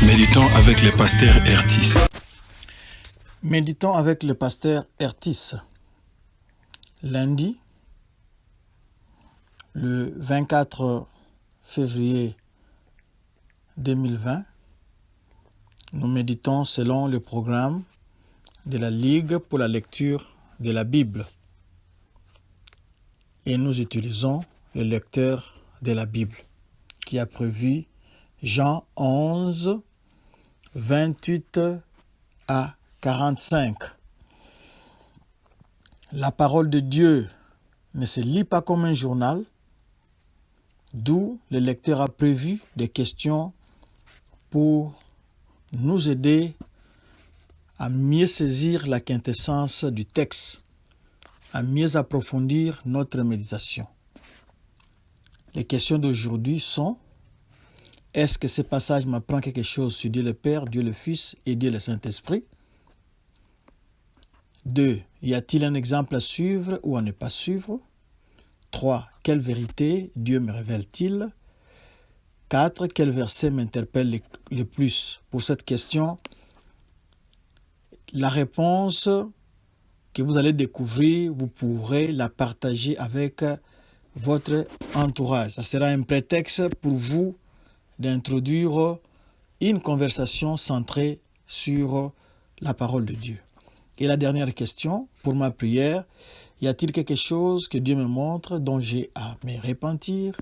Méditons avec le pasteur Ertis. Méditons avec le pasteur Ertis. Lundi, le 24 février 2020, nous méditons selon le programme de la Ligue pour la lecture de la Bible. Et nous utilisons le lecteur de la Bible qui a prévu Jean 11, 28 à 45. La parole de Dieu ne se lit pas comme un journal, d'où le lecteur a prévu des questions pour nous aider à mieux saisir la quintessence du texte, à mieux approfondir notre méditation. Les questions d'aujourd'hui sont: est-ce que ce passage m'apprend quelque chose sur Dieu le Père, Dieu le Fils et Dieu le Saint-Esprit? 2. Y a-t-il un exemple à suivre ou à ne pas suivre? 3. Quelle vérité Dieu me révèle-t-il? 4. Quel verset m'interpelle le plus? Pour cette question, la réponse que vous allez découvrir, vous pourrez la partager avec votre entourage. Ça sera un prétexte pour vous d'introduire une conversation centrée sur la parole de Dieu. Et la dernière question, pour ma prière: y a-t-il quelque chose que Dieu me montre dont j'ai à me repentir,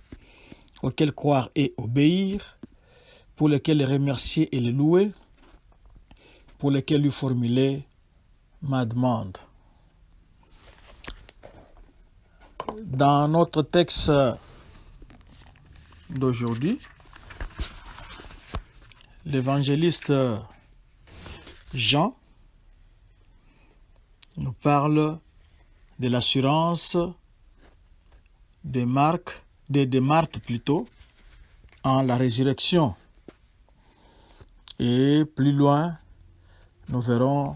auquel croire et obéir, pour lequel le remercier et le louer, pour lequel lui formuler ma demande? Dans notre texte d'aujourd'hui, l'évangéliste Jean nous parle de l'assurance de Marthe en la résurrection. Et plus loin, nous verrons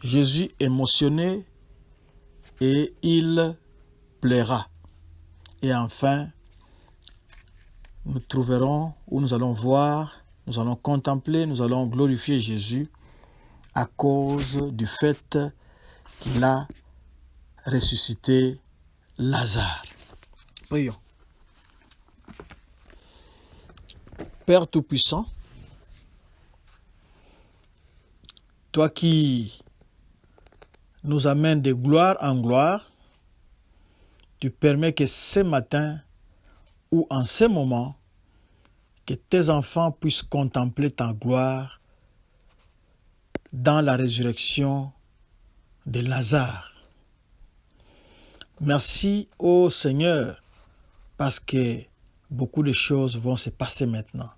Jésus émotionné et il plaira. Et enfin, nous trouverons, où nous allons voir, nous allons contempler, nous allons glorifier Jésus à cause du fait qu'il a ressuscité Lazare. Prions. Père Tout-Puissant, toi qui nous amènes de gloire en gloire, tu permets que ce matin ou en ce moment, que tes enfants puissent contempler ta gloire dans la résurrection de Lazare. Merci ô Seigneur, parce que beaucoup de choses vont se passer maintenant.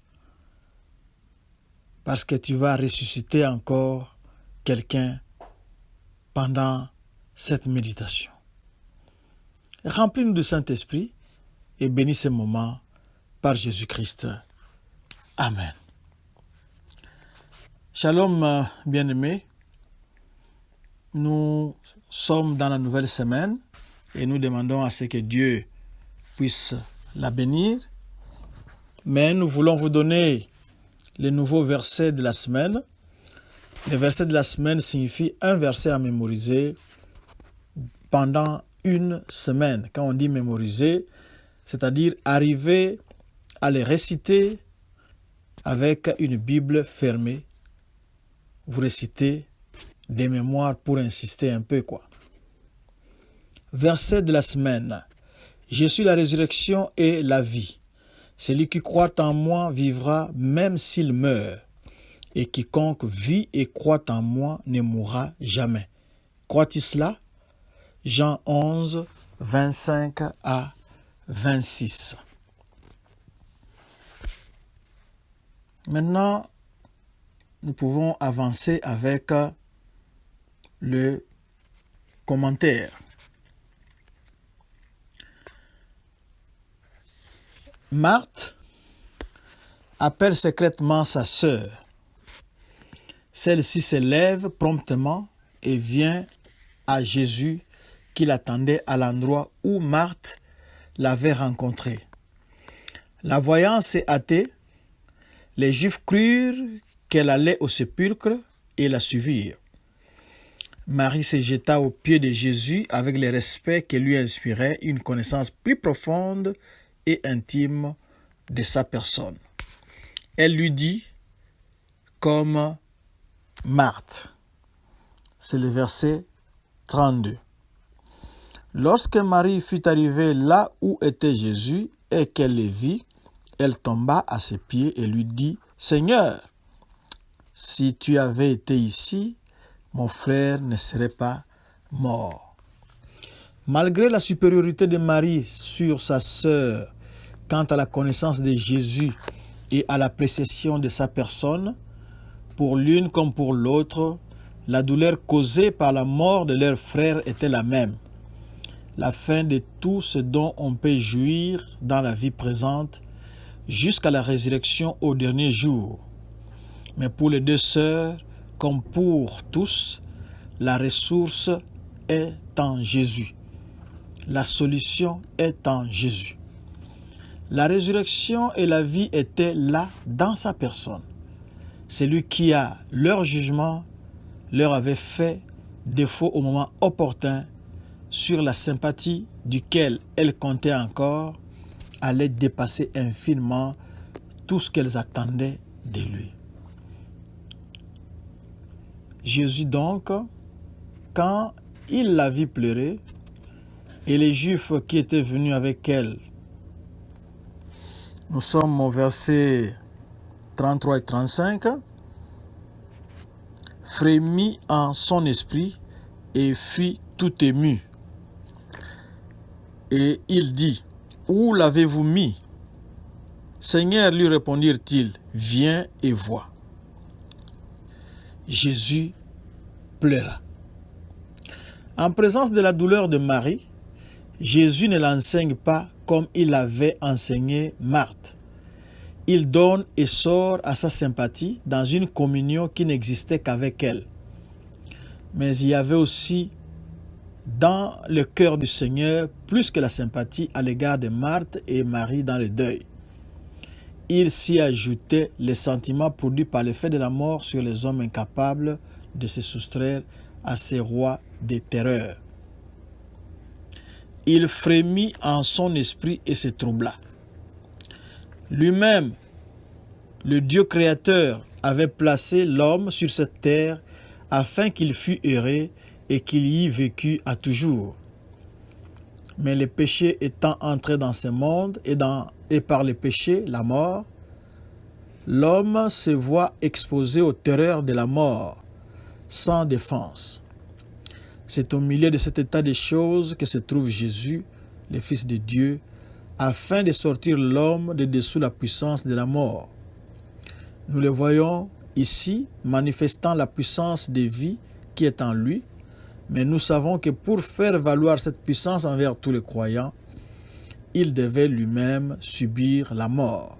Parce que tu vas ressusciter encore quelqu'un pendant cette méditation. Remplis-nous du Saint-Esprit et bénis ce moment par Jésus-Christ. Amen. Shalom, bien-aimés. Nous sommes dans la nouvelle semaine et nous demandons à ce que Dieu puisse la bénir. Mais nous voulons vous donner les nouveaux versets de la semaine. Les versets de la semaine signifient un verset à mémoriser pendant une semaine. Quand on dit mémoriser, c'est-à-dire arriver à les réciter avec une Bible fermée. Vous récitez des mémoires pour insister un peu, quoi. Verset de la semaine. Je suis la résurrection et la vie. Celui qui croit en moi vivra même s'il meurt. Et quiconque vit et croit en moi ne mourra jamais. Crois-tu cela? Jean 11, 25 à 26. Maintenant, nous pouvons avancer avec le commentaire. Marthe appelle secrètement sa sœur. Celle-ci se lève promptement et vient à Jésus qui l'attendait à l'endroit où Marthe l'avait rencontré. La voyant s'est hâtée, Les Juifs crurent qu'elle allait au sépulcre et la suivirent. Marie se jeta aux pieds de Jésus avec le respect que lui inspirait une connaissance plus profonde et intime de sa personne. Elle lui dit, comme Marthe. C'est le verset 32. Lorsque Marie fut arrivée là où était Jésus et qu'elle le vit, elle tomba à ses pieds et lui dit, « Seigneur, si tu avais été ici, mon frère ne serait pas mort. » Malgré la supériorité de Marie sur sa sœur quant à la connaissance de Jésus et à l'appréciation de sa personne, pour l'une comme pour l'autre, la douleur causée par la mort de leur frère était la même. La fin de tout ce dont on peut jouir dans la vie présente jusqu'à la résurrection au dernier jour. Mais pour les deux sœurs, comme pour tous, la ressource est en Jésus. La solution est en Jésus. La résurrection et la vie étaient là dans sa personne. Celui qui a leur jugement leur avait fait défaut au moment opportun, sur la sympathie duquel elles comptaient encore, allait dépasser infiniment tout ce qu'elles attendaient de lui. Jésus donc, quand il la vit pleurer, et les Juifs qui étaient venus avec elle, nous sommes au verset 33 et 35, frémit en son esprit et fut tout ému. Et il dit, « Où l'avez-vous mis ?» Seigneur, lui répondirent-ils, « Viens et vois. » Jésus pleura. En présence de la douleur de Marie, Jésus ne l'enseigne pas comme il avait enseigné Marthe. Il donne essor à sa sympathie dans une communion qui n'existait qu'avec elle. Mais il y avait aussi dans le cœur du Seigneur plus que la sympathie à l'égard de Marthe et Marie dans le deuil. Il s'y ajoutait les sentiments produits par l'effet de la mort sur les hommes incapables de se soustraire à ces rois des terreurs. Il frémit en son esprit et se troubla. Lui-même, le Dieu créateur, avait placé l'homme sur cette terre afin qu'il fût heureux et qu'il y vécût à toujours. Mais le péché étant entré dans ce monde et par le péché, la mort, l'homme se voit exposé aux terreurs de la mort, sans défense. C'est au milieu de cet état de choses que se trouve Jésus, le Fils de Dieu, afin de sortir l'homme de dessous la puissance de la mort. Nous le voyons ici manifestant la puissance de vie qui est en lui, mais nous savons que pour faire valoir cette puissance envers tous les croyants, il devait lui-même subir la mort,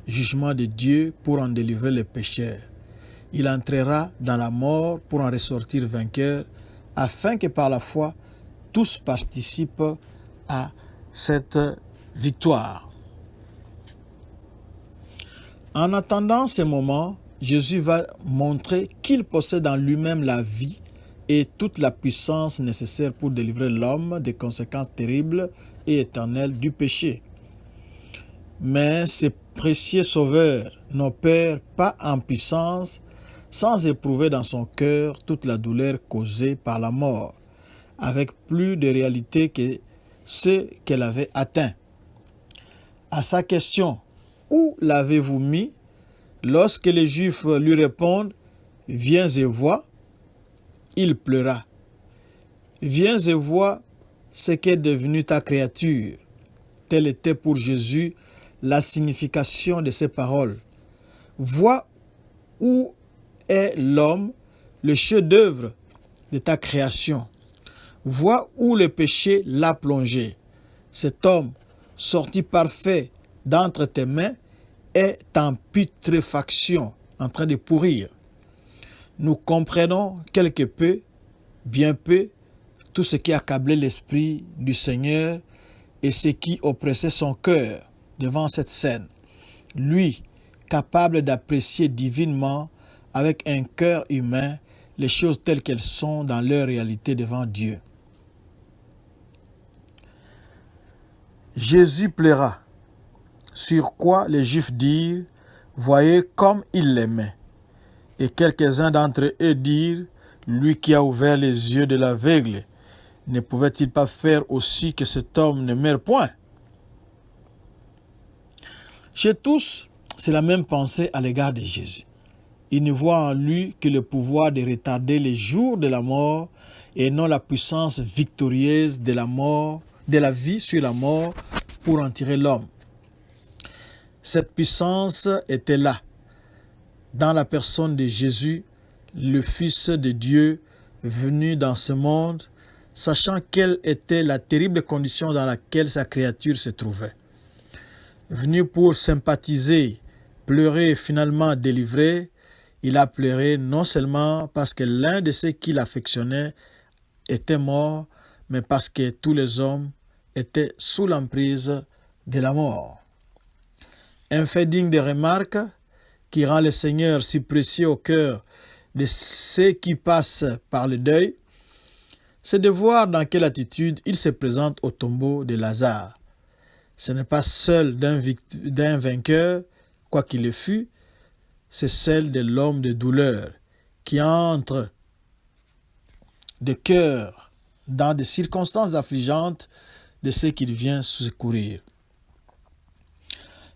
jugement de Dieu pour en délivrer les pécheurs. Il entrera dans la mort pour en ressortir vainqueur, afin que par la foi, tous participent à cette victoire. En attendant ce moment, Jésus va montrer qu'il possède en lui-même la vie et toute la puissance nécessaire pour délivrer l'homme des conséquences terribles et éternelles du péché. Mais ce précieux Sauveur n'opère pas en puissance sans éprouver dans son cœur toute la douleur causée par la mort, avec plus de réalité que ce qu'elle avait atteint. À sa question, « Où l'avez-vous mis ?» Lorsque les Juifs lui répondent, « Viens et vois », il pleura. « Viens et vois ce qu'est devenu ta créature. » Telle était pour Jésus la signification de ces paroles. Vois où est l'homme, le chef-d'œuvre de ta création. Vois où le péché l'a plongé. Cet homme, sorti parfait d'entre tes mains, est en putréfaction, en train de pourrir. Nous comprenons quelque peu, bien peu, tout ce qui accablait l'esprit du Seigneur et ce qui oppressait son cœur devant cette scène. Lui, capable d'apprécier divinement avec un cœur humain les choses telles qu'elles sont dans leur réalité devant Dieu. Jésus plaira, sur quoi les Juifs dirent, « Voyez comme il l'aimait. » Et quelques-uns d'entre eux dirent, « Lui qui a ouvert les yeux de l'aveugle, ne pouvait-il pas faire aussi que cet homme ne meure point ?» Chez tous, c'est la même pensée à l'égard de Jésus. Ils ne voient en lui que le pouvoir de retarder les jours de la mort et non la puissance victorieuse de la mort, de la vie sur la mort pour en tirer l'homme. Cette puissance était là, dans la personne de Jésus, le Fils de Dieu, venu dans ce monde, sachant quelle était la terrible condition dans laquelle sa créature se trouvait. Venu pour sympathiser, pleurer et finalement délivrer, il a pleuré non seulement parce que l'un de ceux qui l'affectionnaient était mort, mais parce que tous les hommes étaient sous l'emprise de la mort. Un fait digne de remarque qui rend le Seigneur si précieux au cœur de ceux qui passent par le deuil, c'est de voir dans quelle attitude il se présente au tombeau de Lazare. Ce n'est pas celle d'un vainqueur, quoi qu'il le fût, c'est celle de l'homme de douleur qui entre de cœur dans des circonstances affligeantes de ceux qu'il vient secourir.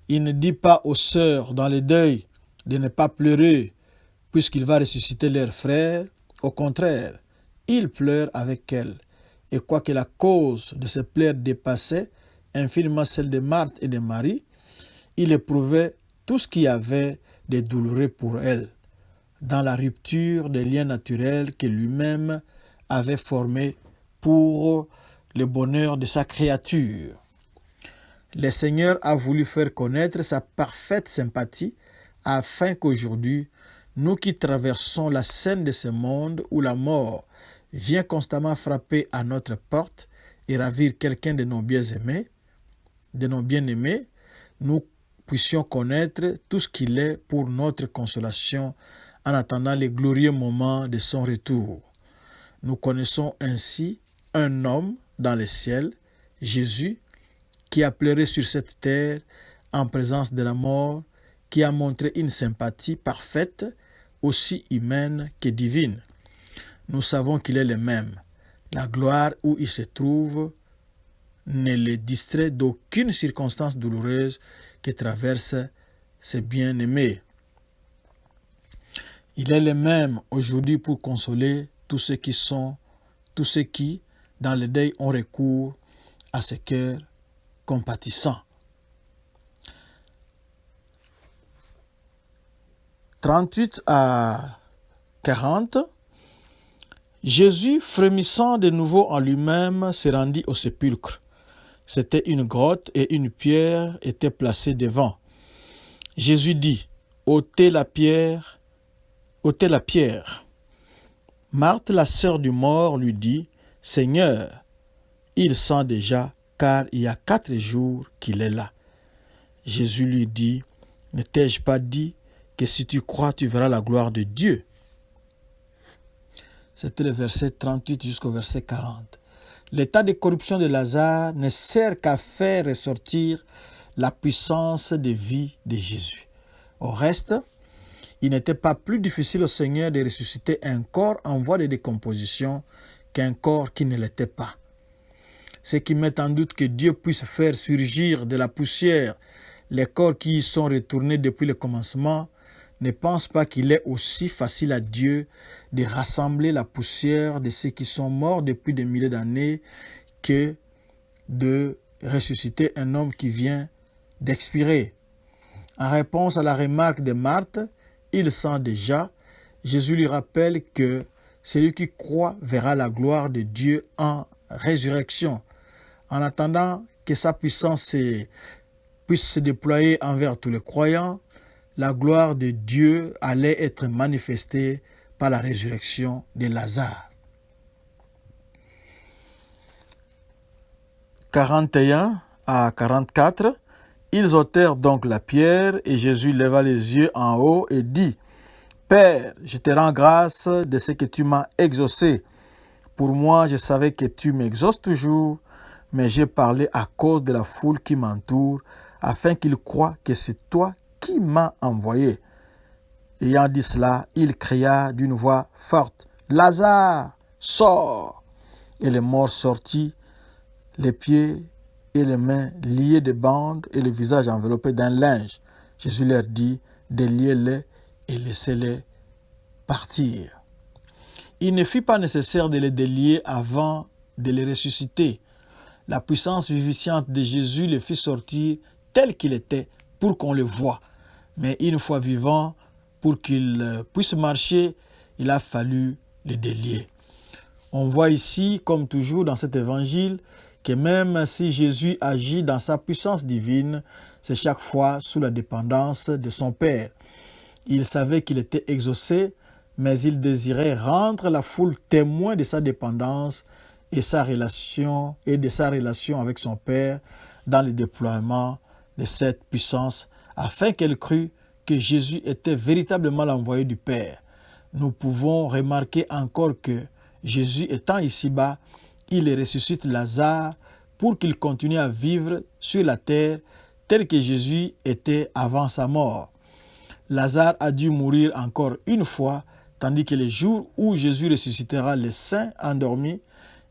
Il ne dit pas aux sœurs dans le deuil de ne pas pleurer puisqu'il va ressusciter leur frère. Au contraire, il pleure avec elles. Et quoique la cause de ces pleurs dépassait infiniment celle de Marthe et de Marie, il éprouvait tout ce qu'il y avait de douloureux pour elles, dans la rupture des liens naturels que lui-même avait formés pour le bonheur de sa créature. Le Seigneur a voulu faire connaître sa parfaite sympathie afin qu'aujourd'hui, nous qui traversons la scène de ce monde où la mort vient constamment frapper à notre porte et ravir quelqu'un de nos bien-aimés, nous puissions connaître tout ce qu'il est pour notre consolation en attendant les glorieux moments de son retour. Nous connaissons ainsi un homme dans le ciel, Jésus, qui a pleuré sur cette terre en présence de la mort, qui a montré une sympathie parfaite, aussi humaine que divine. Nous savons qu'il est le même. La gloire où il se trouve ne le distrait d'aucune circonstance douloureuse que traversent ses bien-aimés. Il est le même aujourd'hui pour consoler tous ceux qui, dans le deuil, ont recours à ce cœur compatissant. 38 à 40. Jésus, frémissant de nouveau en lui-même, se rendit au sépulcre. C'était une grotte et une pierre était placée devant. Jésus dit, « ôtez la pierre. » Marthe, la sœur du mort, lui dit, « Seigneur, il sent déjà, car il y a 4 jours qu'il est là. » Jésus lui dit, « Ne t'ai-je pas dit que si tu crois, tu verras la gloire de Dieu ?» C'était le verset 38 jusqu'au verset 40. L'état de corruption de Lazare ne sert qu'à faire ressortir la puissance de vie de Jésus. Au reste, il n'était pas plus difficile au Seigneur de ressusciter un corps en voie de décomposition qu'un corps qui ne l'était pas. Ceux qui mettent en doute que Dieu puisse faire surgir de la poussière les corps qui y sont retournés depuis le commencement ne pensent pas qu'il est aussi facile à Dieu de rassembler la poussière de ceux qui sont morts depuis des milliers d'années que de ressusciter un homme qui vient d'expirer. En réponse à la remarque de Marthe, il sent déjà, Jésus lui rappelle que celui qui croit verra la gloire de Dieu en résurrection. En attendant que sa puissance puisse se déployer envers tous les croyants, la gloire de Dieu allait être manifestée par la résurrection de Lazare. 41 à 44. Ils ôtèrent donc la pierre, et Jésus leva les yeux en haut et dit, « Père, je te rends grâce de ce que tu m'as exaucé. Pour moi, je savais que tu m'exauces toujours, mais j'ai parlé à cause de la foule qui m'entoure, afin qu'ils croient que c'est toi qui m'as envoyé. » Ayant dit cela, il cria d'une voix forte, « Lazare, sors !» Et le mort sortit, les pieds et les mains liés de bandes et le visage enveloppé d'un linge. Jésus leur dit, « Déliez-les et laissez-les partir. » Il ne fut pas nécessaire de les délier avant de les ressusciter. La puissance vivifiante de Jésus les fit sortir tel qu'il était pour qu'on le voie. Mais une fois vivant, pour qu'il puisse marcher, il a fallu les délier. On voit ici, comme toujours dans cet évangile, que même si Jésus agit dans sa puissance divine, c'est chaque fois sous la dépendance de son Père. Il savait qu'il était exaucé, mais il désirait rendre la foule témoin de sa dépendance et de sa relation avec son Père dans le déploiement de cette puissance, afin qu'elle crût que Jésus était véritablement l'envoyé du Père. Nous pouvons remarquer encore que Jésus étant ici-bas, il ressuscite Lazare pour qu'il continue à vivre sur la terre tel que Jésus était avant sa mort. Lazare a dû mourir encore une fois, tandis que le jour où Jésus ressuscitera les saints endormis,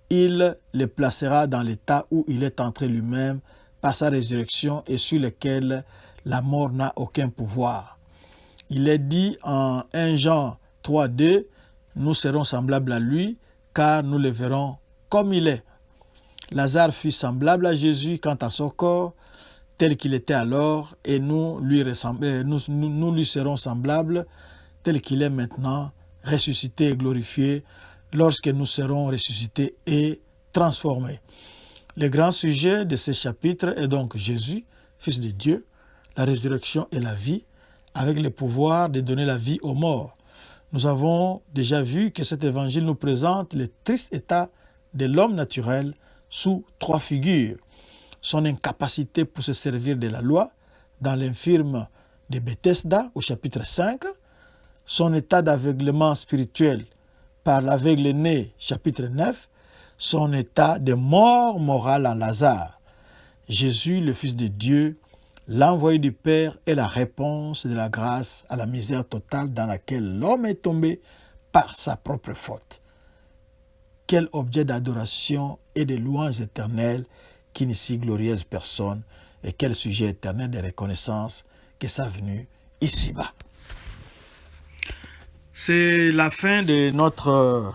il les placera dans l'état où il est entré lui-même par sa résurrection et sur lequel la mort n'a aucun pouvoir. Il est dit en 1 Jean 3,2, « Nous serons semblables à lui, car nous le verrons comme il est. » Lazare fut semblable à Jésus quant à son corps, tel qu'il était alors, et nous lui serons semblables, tel qu'il est maintenant, ressuscité et glorifié, lorsque nous serons ressuscités et transformés. Le grand sujet de ce chapitre est donc Jésus, Fils de Dieu, la résurrection et la vie, avec le pouvoir de donner la vie aux morts. Nous avons déjà vu que cet évangile nous présente le triste état de l'homme naturel sous 3 figures. Son incapacité pour se servir de la loi dans l'infirme de Bethesda au chapitre 5, son état d'aveuglement spirituel par l'aveugle-né chapitre 9, son état de mort morale en Lazare. Jésus, le Fils de Dieu, l'envoyé du Père, est la réponse de la grâce à la misère totale dans laquelle l'homme est tombé par sa propre faute. Quel objet d'adoration et de louange éternelle qui n'issue glorieuse personne, et quel sujet éternel de reconnaissance que sa venue ici-bas. C'est la fin de notre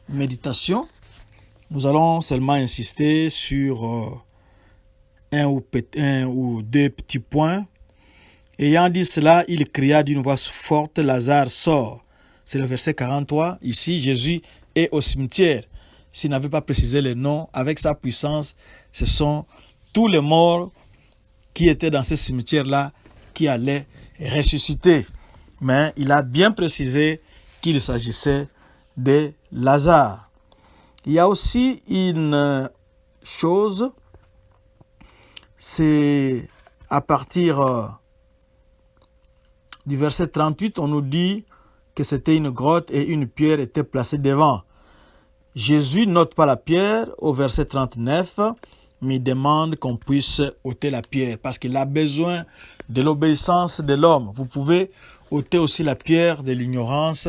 méditation. Nous allons seulement insister sur un ou deux petits points. Ayant dit cela, il cria d'une voix forte, « Lazare, sort !» C'est le verset 43. Ici, Jésus est au cimetière. S'il n'avait pas précisé le nom, avec sa puissance, ce sont tous les morts qui étaient dans ce cimetière-là qui allaient ressusciter. Mais il a bien précisé qu'il s'agissait de Lazare. Il y a aussi une chose, c'est à partir du verset 38, on nous dit que c'était une grotte et une pierre était placée devant. Jésus note pas la pierre au verset 39, mais demande qu'on puisse ôter la pierre parce qu'il a besoin de l'obéissance de l'homme. Vous pouvez ôter aussi la pierre de l'ignorance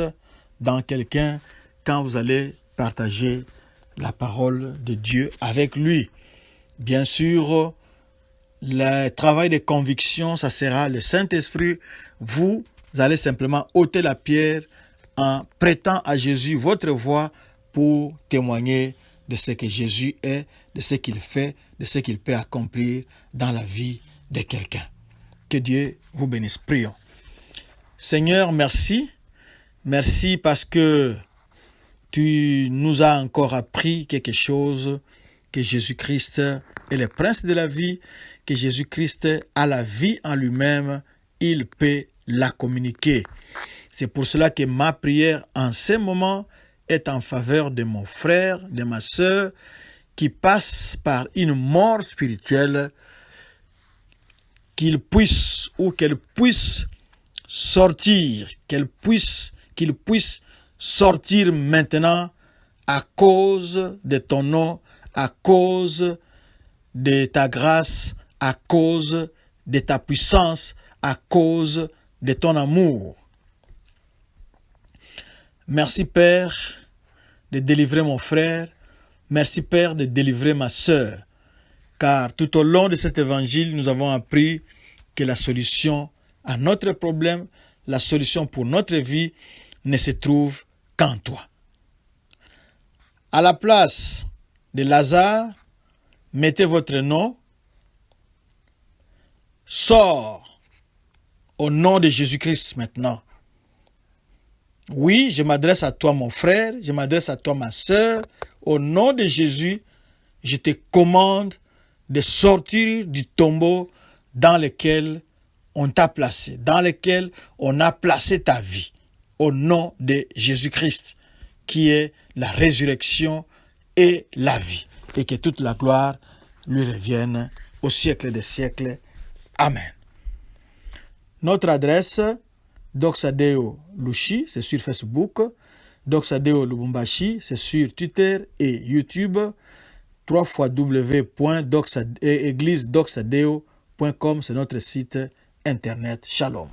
dans quelqu'un quand vous allez partager la parole de Dieu avec lui. Bien sûr, le travail de conviction, ça sera le Saint-Esprit. Vous allez simplement ôter la pierre en prêtant à Jésus votre voix pour témoigner de ce que Jésus est, de ce qu'il fait, de ce qu'il peut accomplir dans la vie de quelqu'un. Que Dieu vous bénisse. Prions. Seigneur, merci. Merci parce que tu nous as encore appris quelque chose, que Jésus-Christ est le prince de la vie, que Jésus-Christ a la vie en lui-même, il peut la communiquer. C'est pour cela que ma prière en ce moment est en faveur de mon frère, de ma sœur, qui passe par une mort spirituelle, qu'il puisse ou qu'elle puisse sortir, qu'il puisse sortir maintenant à cause de ton nom, à cause de ta grâce, à cause de ta puissance, à cause de ton amour. Merci Père de délivrer mon frère. Merci Père de délivrer ma sœur. Car tout au long de cet évangile, nous avons appris que la solution à notre problème, la solution pour notre vie ne se trouve qu'en toi. À la place de Lazare, mettez votre nom. Sors au nom de Jésus-Christ maintenant. Oui, je m'adresse à toi mon frère, je m'adresse à toi ma sœur. Au nom de Jésus, je te commande de sortir du tombeau dans lequel on t'a placé, dans lequel on a placé ta vie. Au nom de Jésus-Christ, qui est la résurrection et la vie. Et que toute la gloire lui revienne au siècle des siècles. Amen. Notre adresse, Doxadeo Lushi, c'est sur Facebook. Doxadeo Lubumbashi, c'est sur Twitter et YouTube. www.églisedoxadeo.com, c'est notre site internet. Shalom.